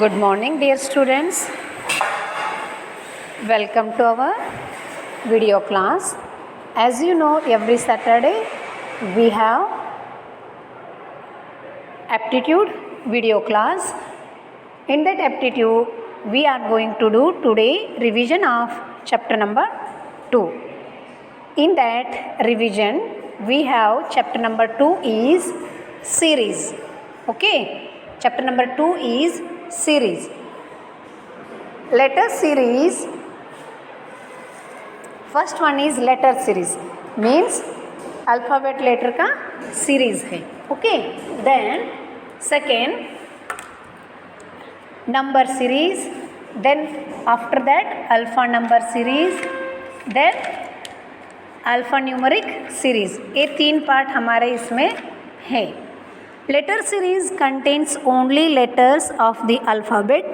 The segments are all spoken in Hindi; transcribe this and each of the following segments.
Good morning, dear students. Welcome to our video class. As you know, every Saturday we have aptitude video class. In that aptitude, we are going to do today revision of chapter number 2. In that revision, we have chapter number 2 is series. Okay, chapter number 2 is series. Letter series. First one is letter series, means alphabet letter का series है. Okay, then second number series, then after that alpha number series, then alpha numeric series. ये तीन पार्ट हमारे इसमें है. Letter series contains only letters of the alphabet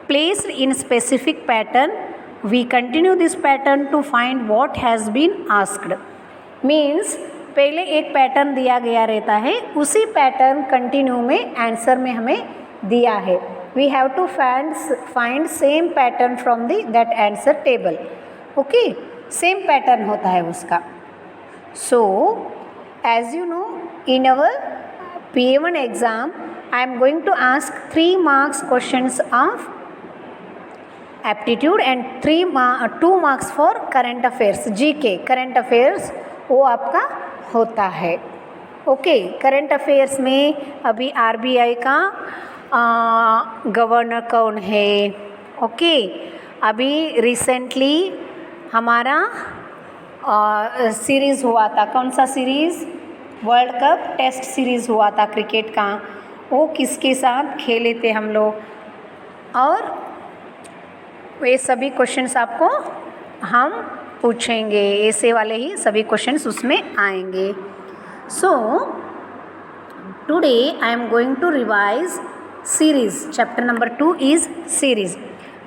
placed in specific pattern. We continue this pattern to find what has been asked. Means पहले एक पैटर्न दिया गया रहता है, उसी पैटर्न कंटिन्यू में आंसर में हमें दिया है. We have to find same pattern from that answer table. Okay, same pattern होता है उसका. So as you know, in our PA1 exam I am going to ask 3 marks questions of aptitude and 2 marks for current affairs. GK current affairs वो आपका होता है. ओके, करंट अफेयर्स में अभी RBI का गवर्नर कौन है. ओके, अभी रिसेंटली हमारा सीरीज़ हुआ था. कौन सा series? World cup test series हुआ था क्रिकेट का. वो किसके साथ खेले थे हम लोग, और वे सभी क्वेश्चंस आपको हम पूछेंगे. ऐसे वाले ही सभी क्वेश्चंस उसमें आएंगे. So today I am going to revise series. Chapter number 2 is series.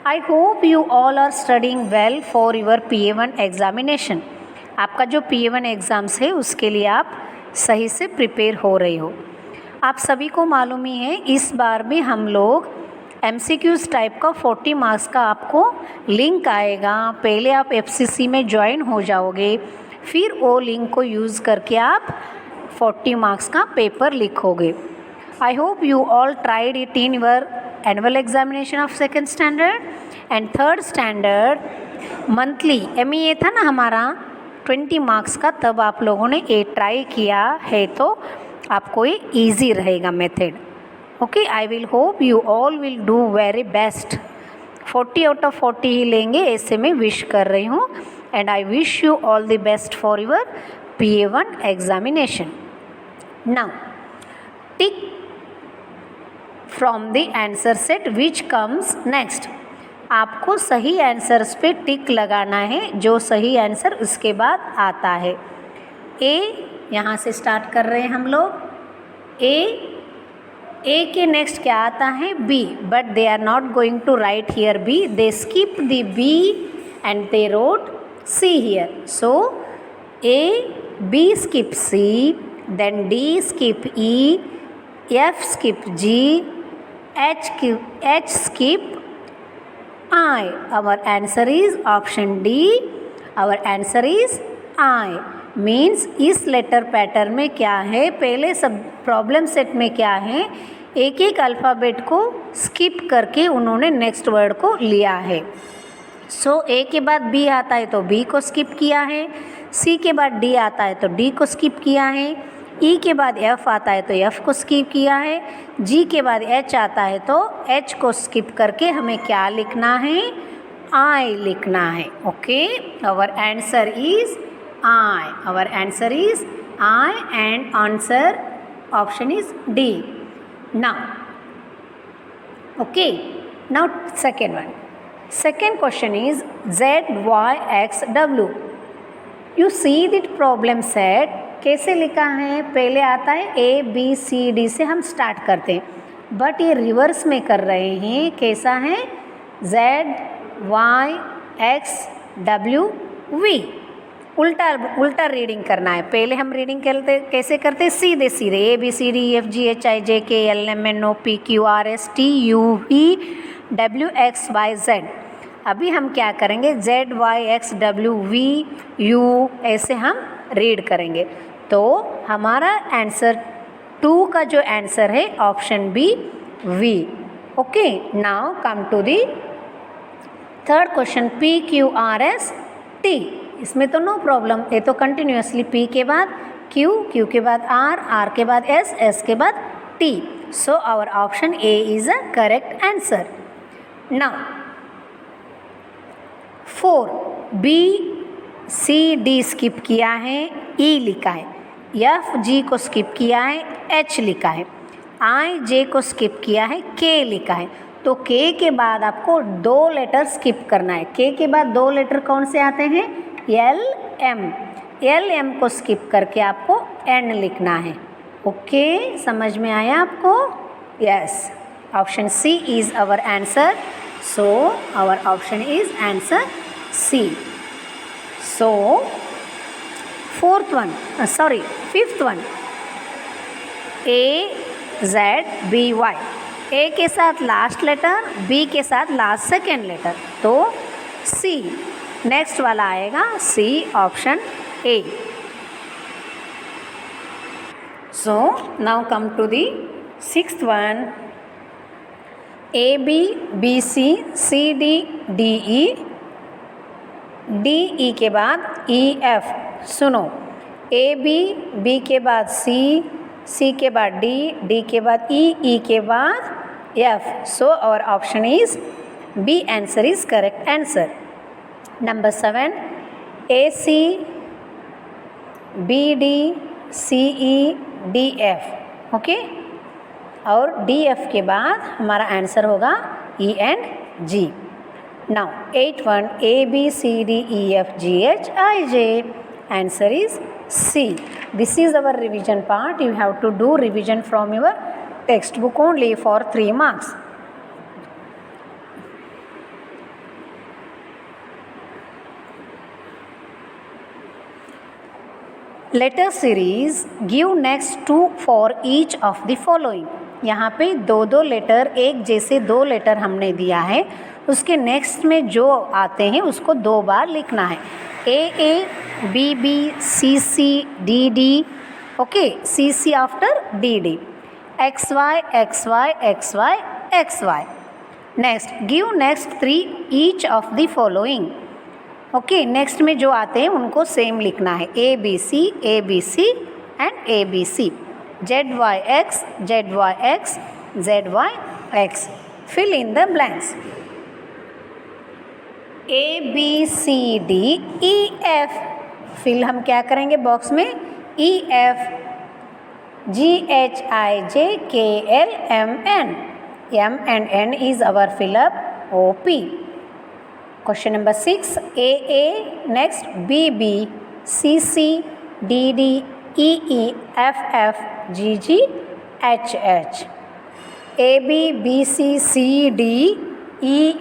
I hope you all are studying well for your PA1 examination. आपका जो PA1 एग्ज़ाम्स है उसके लिए आप सही से प्रिपेयर हो रहे हो. आप सभी को मालूम ही है, इस बार भी हम लोग MCQs टाइप का 40 मार्क्स का आपको लिंक आएगा. पहले आप FCC में ज्वाइन हो जाओगे, फिर वो लिंक को यूज़ करके आप 40 मार्क्स का पेपर लिखोगे. I hope you all tried it in your annual examination of second standard and third standard. Monthly MEA था ना हमारा 20 मार्क्स का, तब आप लोगों ने ये ट्राई किया है, तो आपको ये ईजी रहेगा method. Okay, I will hope you all will do very best. 40 out of 40 ही लेंगे, ऐसे में विश कर रही हूँ. And I wish you all the best for your PA1 examination. Now tick from the answer set which comes next. आपको सही आंसर्स पे टिक लगाना है, जो सही आंसर उसके बाद आता है. ए यहाँ से स्टार्ट कर रहे हैं हम लोग. ए के नेक्स्ट क्या आता है? B. But they are not going to write here B. They skip the B and they wrote C here. So A, B skip C, then D skip E, F skip G, H skip I. Our answer is option D. Our answer is I. Means इस लेटर पैटर्न में क्या है, पहले सब प्रॉब्लम सेट में क्या है, एक एक अल्फ़ाबेट को स्किप करके उन्होंने नेक्स्ट वर्ड को लिया है. सो ए के बाद बी आता है तो बी को स्किप किया है. सी के बाद डी आता है तो डी को स्किप किया है. ई के बाद एफ आता है तो एफ को स्किप किया है. जी के बाद एच आता है तो एच को स्किप करके हमें क्या लिखना है? आई लिखना है. Okay, our answer is I. Our answer is I and answer option is D. Now okay, now second one. Second question is ZYXW. You see that problem set कैसे लिखा है? पहले आता है ABCD से हम स्टार्ट करते हैं, बट ये रिवर्स में कर रहे हैं. कैसा है? ZYXWV. उल्टा उल्टा रीडिंग करना है। पहले हम रीडिंग कैसे करते, सीधे सीधे ABCDFGHIJKLMNOPQRSTUVWXYZ। अभी हम क्या करेंगे, ZYXWVU ऐसे हम रीड करेंगे। तो हमारा आंसर 2 का जो आंसर है option B V. Okay, now come to the third question, PQRST। इसमें तो नो प्रॉब्लम, ये तो कंटिन्यूसली P के बाद Q, Q के बाद R, R के बाद S, S के बाद T। So our option A is a correct answer. Now 4 BCD skip किया है, E लिखा है। FG को स्किप किया है, H लिखा है। IJ को स्किप किया है, K लिखा है। तो K के बाद आपको 2 लेटर स्किप करना है। K के बाद 2 लेटर कौन से आते हैं, LM को स्किप करके आपको N लिखना है। ओके, समझ में आया आपको? Yes, option C is our answer. So our option is answer C. So fifth one, AZBY। A के साथ लास्ट लेटर, बी के साथ लास्ट सेकेंड लेटर, तो सी। नेक्स्ट वाला आएगा C, option A. So now come to the sixth one, ABBC CD DE, DE के बाद EF। सुनो, AB, B के बाद C, C के बाद D, D के बाद E, E के बाद F। So our option is B answer is correct answer. Number 7, AC BD CE DF। Okay, और DF के बाद हमारा आंसर होगा E and G। Now 8th, ABCDEFGHIJ। Answer is C. This is our revision part. You have to do revision from your textbook only for 3 marks. Letter series, give next 2 for each of the following। यहाँ पे 2 लेटर, एक जैसे 2 लेटर हमने दिया है, उसके नेक्स्ट में जो आते हैं उसको 2 बार लिखना है। AA BB CC DD। Okay, CC after DD। XY XY XY XY। Next, give next 3 each of the following. Okay, next में जो आते हैं उनको सेम लिखना है, ABC ABC and ABC। ZYX ZYX ZYX। Fill in the blanks. ABCDEF, fill हम क्या करेंगे बॉक्स में, EF। GHIJKLMN, M and N is our fill up OP। Question number 6, AA, next BB CC DD EE FF GG HH। AB BC CD E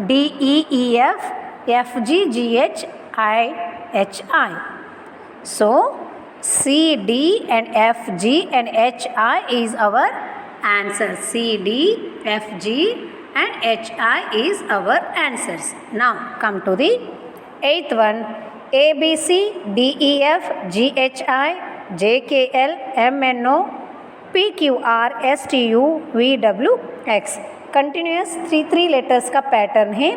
DE EF FG GH IHI। So CD and FG and HI is our answer. CD, FG and HI is our answers. Now come to the 8th one, ABC DEF GHI JKL MNO PQR STU VWX। Continuous 3 letters का पैटर्न है।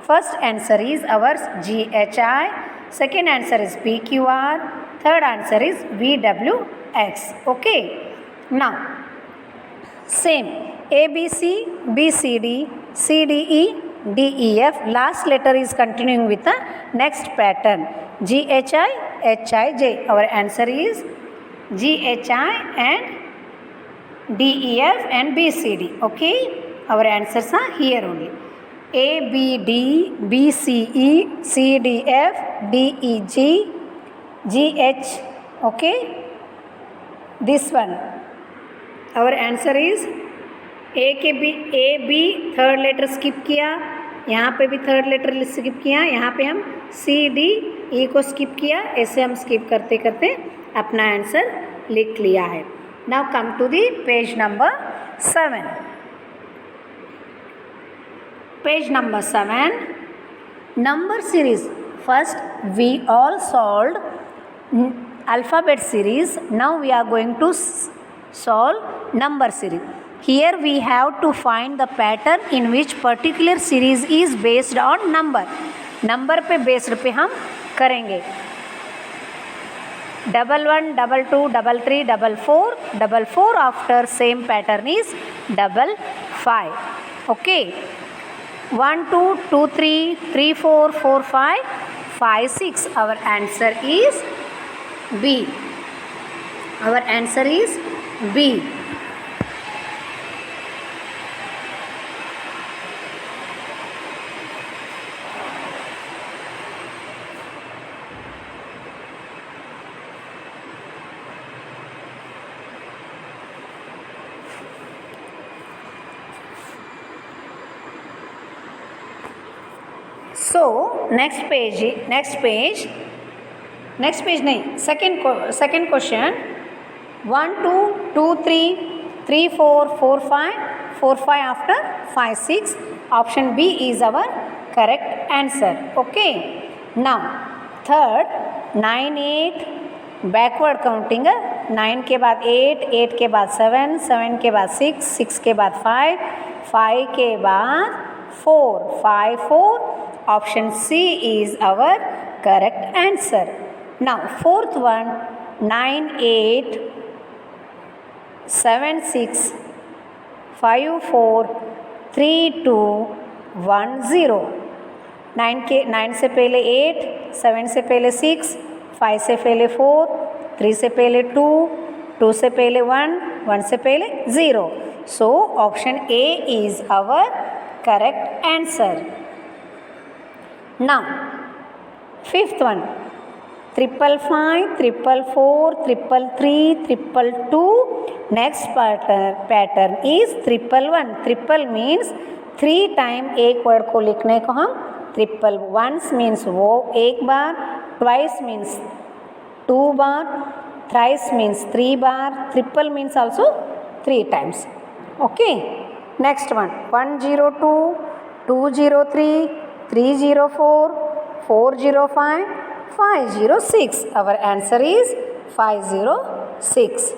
First answer is ours GHI, second answer is PQR, third answer is VWX। Okay, now same ABC BCD CDE DEF, last letter is continuing with the next pattern, GHI HIJ। our answer is GHI and DEF and BCD। okay, our answers are here only, ABD BCE CDF DEG GH। okay, this one our answer is A B, third letter skip किया, यहाँ पे भी थर्ड लेटर स्किप किया, यहाँ पे हम सी डी ई को स्किप किया, ऐसे हम स्किप करते करते अपना आंसर लिख लिया है। Now come to the page number 7. Page number 7, number series. First we all solved alphabet series. Now we are going to solve number series. Here we have to find the pattern in which particular series is based on number. Number पे बेस्ड पे हम करेंगे। 1 1 2 2 3 3 4 4 4 after same pattern is 5 5. Okay. 1 2 2 3 3 4 4 5 5 6. Our answer is B. Our answer is B. So next page नहीं, second question. 1 2 2 3 3 4 4 5 4 5 after 5 6. Option B is our correct answer. Okay. Now third 9 8 backward counting है। 9 के बाद 8 8 के बाद 7 7 के बाद 6 6 के बाद 5 5 के बाद 4 5 4. Option C is our correct answer. Now fourth one 9 8 7 6 5 4 3 2 1 0. 9 से पहले 8 7 से पहले 6 5 से पहले 4 3 से पहले 2 2 से पहले 1 1 से पहले 0. So option A is our correct answer. Now fifth one 5 5 4 4 3 3 3 2. Next pattern is 1 1. Triple means 3 time एक वर्ड को लिखने को हम ट्रिपल. वंस मीन्स वो एक बार, ट्वाइस मीन्स 2 बार, थ्राइस मीन्स 3 बार, triple means also 3 times. Okay. Next one 1 0 2 2 0 3 3 0 4 4 0 5 5 0 6. Our answer is 5 0 6.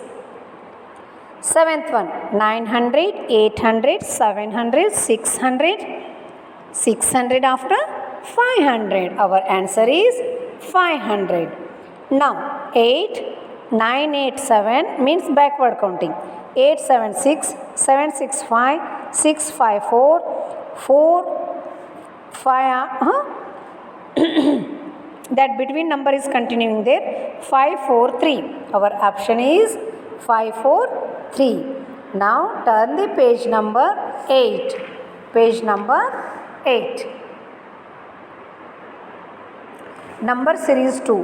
Seventh one 900 800 700 600 600 after 500. Our answer is 500. Now 8 9 8 7 means backward counting. 8 7 6 7 6 5 6 5 4 4 5 that between number is continuing there. 5 4 3. Our option is 5 4 3. Now turn the page number 8. Page number 8. Number series 2.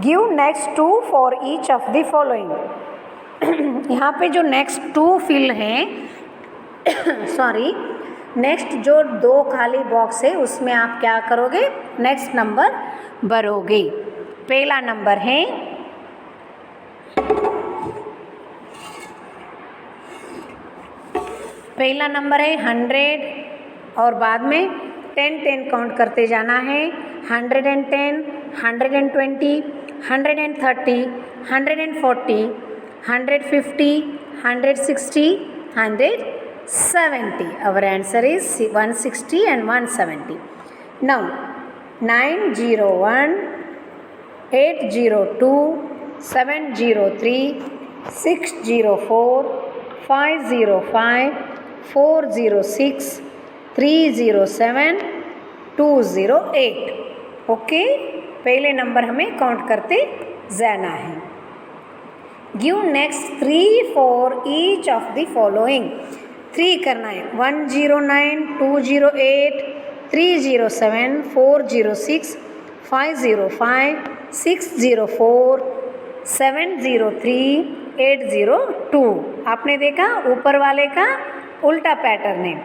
Give next 2 for each of the following. यहाँ पे जो नेक्स्ट 2 फिल हैं सॉरी नेक्स्ट जो 2 खाली बॉक्स है उसमें आप क्या करोगे, नेक्स्ट नंबर भरोगे. पहला नंबर है पहला नंबर है 100 और बाद में 10 10 काउंट करते जाना है. 110 120 130 140 150 160 170. Our answer is 160 and 170. Now 901 802 703 604 505 406 307 208. Okay. पहले नंबर हमें काउंट करते जाना है. Give next 3 for each of the following. 3 करना है. 109 208 307 406 505 604 703 802. आपने देखा ऊपर वाले का उल्टा पैटर्न है.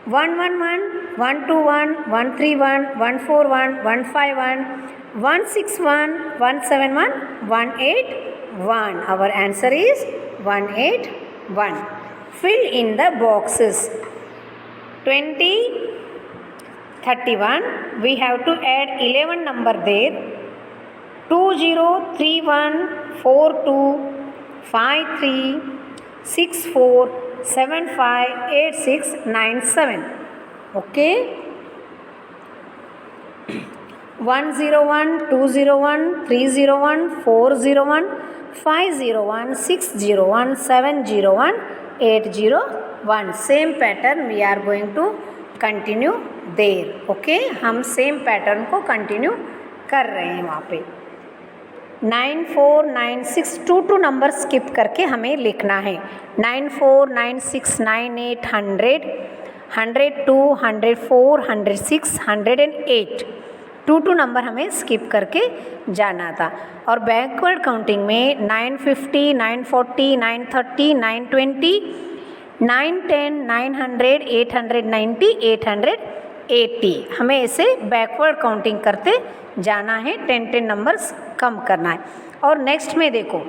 111, 121, 131, 141, 151, 161, 171, 181. Our answer is 181. Fill in the boxes. 20, 31. We have to add 11 number there. 2031435364758697. Okay. 101, 201, 301, 401, 501, 601, 701, 801. Same pattern we are going to continue there. Okay, हम same pattern को continue कर रहे हैं वहाँ पे. 9, 4, 9, 6 2 नंबर स्किप करके हमें लिखना है. 9, 4, 9, 6, 9, 8, 100, 102, 104, 106, 108. 2 नंबर हमें स्किप करके जाना था. और बैकवर्ड काउंटिंग में 950, 940, 930, 920, 910, 900, 890, 880. हमें इसे बैकवर्ड काउंटिंग करते जाना है. 10 नंबर्स कम करना है. और नेक्स्ट में देखो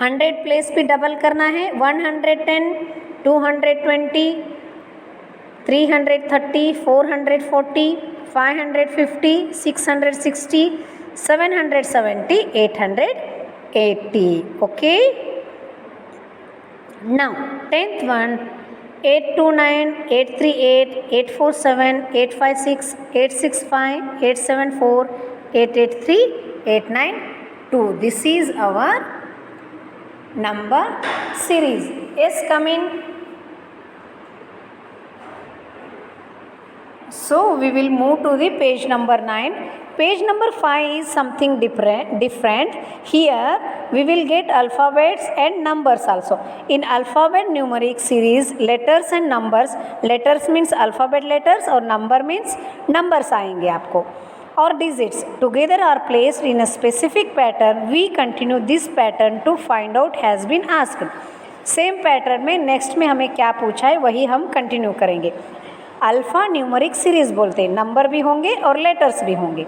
100 प्लेस पे डबल करना है. 110, 220, 330, 440, 550, 660, 770, 880. Okay. Now 10th one, 829, 838, 847, 856, 865, 874, 883, 892. This is our number series. Yes, come in. So we will move to the page number 9. Page number 5 is something different. Here we will get alphabets and numbers also. In alphabet numeric series, letters and numbers. Letters means alphabet letters और number means numbers आएंगे आपको. और digits together are placed in a specific pattern. We continue this pattern to find out has been asked. Same pattern में next में हमें क्या पूछा है वही हम continue करेंगे. अल्फ़ा न्यूमरिक सीरीज़ बोलते हैं. नंबर भी होंगे और लेटर्स भी होंगे.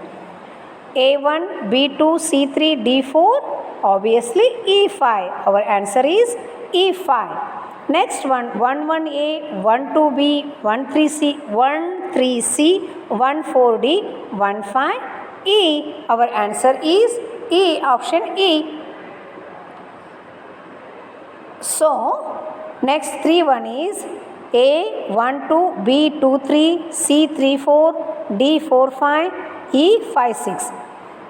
A1, B2, C3, D4, obviously E5. Our answer is E5. Next one, 11A, 12B, 13C, 13C, 14D, 15E. Our answer is E, option E. So next 3 is A 1 2, B 2 3, C 3 4, D 4 5, E 5 6.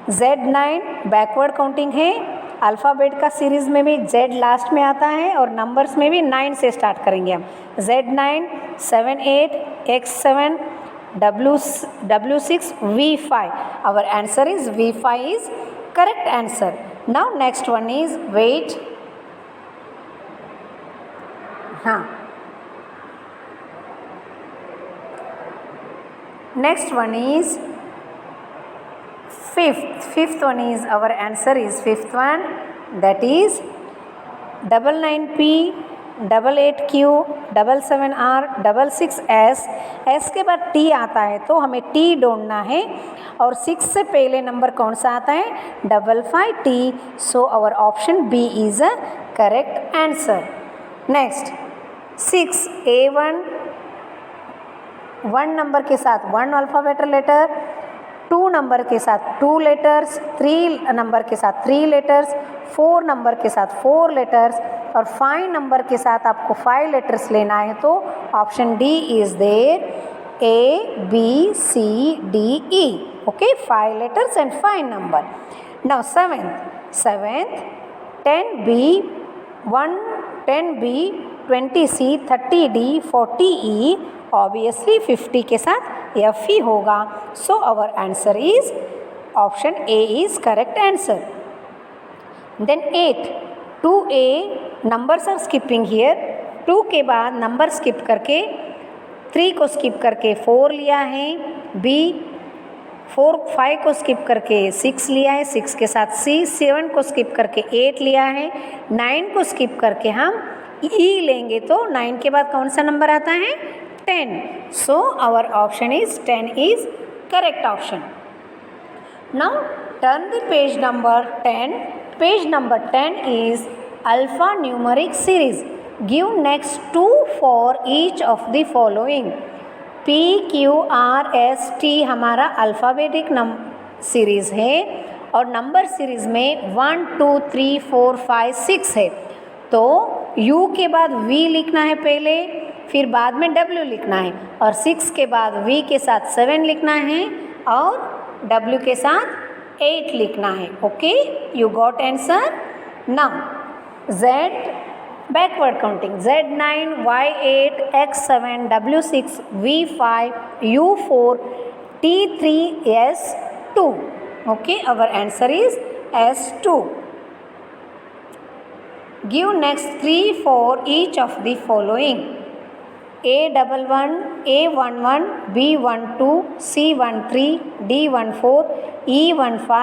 Z9 backward counting है. अल्फ़ाबेट का सीरीज़ में भी Z लास्ट में आता है और नंबर्स में भी 9 से स्टार्ट करेंगे हम. Z9, 7 8, X7, W6, V5. Our answer is V5 is correct answer. Now next one is wait. हाँ. Next one is fifth one is our answer is fifth one, that is 99P, 88Q, 77R, 66S. S के बाद T आता है तो हमें T ढूंढना है और 6 से पहले नंबर कौन सा आता है? 55T. So our option B is a correct answer. Next 6 A1, 1 number के साथ 1 अल्फ़ाबेट लेटर, 2 नंबर के साथ 2 लेटर्स, 3 नंबर के साथ 3 लेटर्स, 4 नंबर के साथ 4 लेटर्स और 5 नंबर के साथ आपको 5 लेटर्स लेना है तो option D is there. A, B, C, D, E. Okay, 5 letters and 5 number. Now 7th 10B, 10B, 20C, 30D, 40E. Obviously 50 के साथ F ही होगा. So our answer is option A is correct answer. Then 8, 2A, numbers are skipping here. 2 के बाद नंबर स्किप करके 3 को स्किप करके 4 लिया है. B 5 को स्किप करके 6 लिया है. 6 के साथ C 7 को स्किप करके 8 लिया है. 9 को स्किप करके हम E लेंगे तो 9 के बाद कौन सा नंबर आता है? 10. So our option is 10 is correct option. Now turn the page number 10. Page number 10 is alphanumeric series. Give next 2 for each of the following. P Q R S T हमारा अल्फ़ाबेटिक सीरीज़ है और नंबर सीरीज़ में 1 2 3 4 5 6 है। तो U के बाद V लिखना है पहले, फिर बाद में W लिखना है और 6 के बाद V के साथ 7 लिखना है और W के साथ 8 लिखना है। Okay, you got answer. Now Z backward counting, Z9, Y8, X7, W6, V5, U4, T3, S2. Okay, our answer is S2. Give next 3 for each of the following. A11, A11, B12, C13, D14, E15,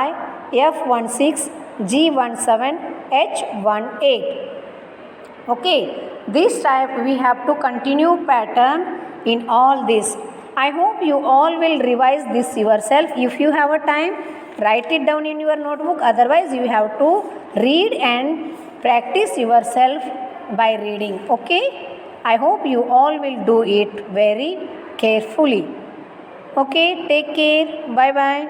F16, G17, H18. Okay, this type we have to continue pattern in all this. I hope you all will revise this yourself. If you have a time, write it down in your notebook. Otherwise you have to read and practice yourself by reading. Okay, I hope you all will do it very carefully. Okay, take care. Bye bye.